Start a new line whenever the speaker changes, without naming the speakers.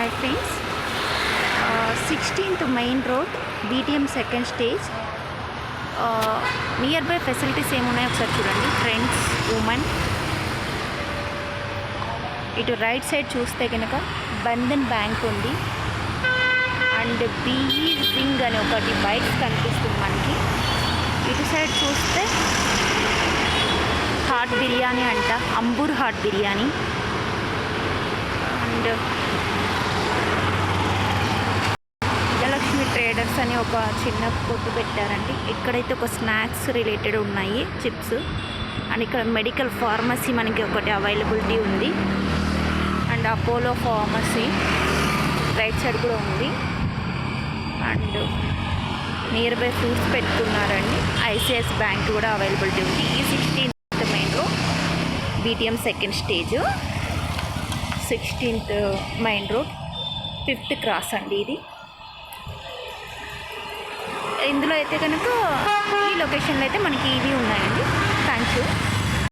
Hi friends, 16th main road BTM second stage. Near by facilities ఏమున్నాయో ఒకసారి చూడండి. Friends, women. ఇటు right side చూస్తే కనుక బంధన్ బ్యాంక్ ఉంది అండ్ BE వింగ్ అని ఒకటి బైక్ కనిపిస్తుంది మనకి. ఇటు సైడ్ చూస్తే హాట్ బిర్యానీ అంట, Ambur hot biryani. And Vijayalakshmi traders అని ఒక చిన్న కొట్టు పెట్టారండి. ఇక్కడైతే ఒక స్నాక్స్ రిలేటెడ్ ఉన్నాయి, చిప్స్. అండ్ ఇక్కడ మెడికల్ ఫార్మసీ మనకి ఒకటి అవైలబిలిటీ ఉంది. And Apollo pharmacy right side కూడా ఉంది. అండ్ నియర్ బై ఫ్రూట్స్ పెట్టుకున్నారండి. ICICI బ్యాంక్ కూడా అవైలబిలిటీ ఉంది. ఈ 16th main road BTM second stage, 16th main road 5th cross అండి ఇది. ఇందులో అయితే కనుక ఈ లొకేషన్లో అయితే మనకి ఇవి ఉన్నాయండి. Thank you.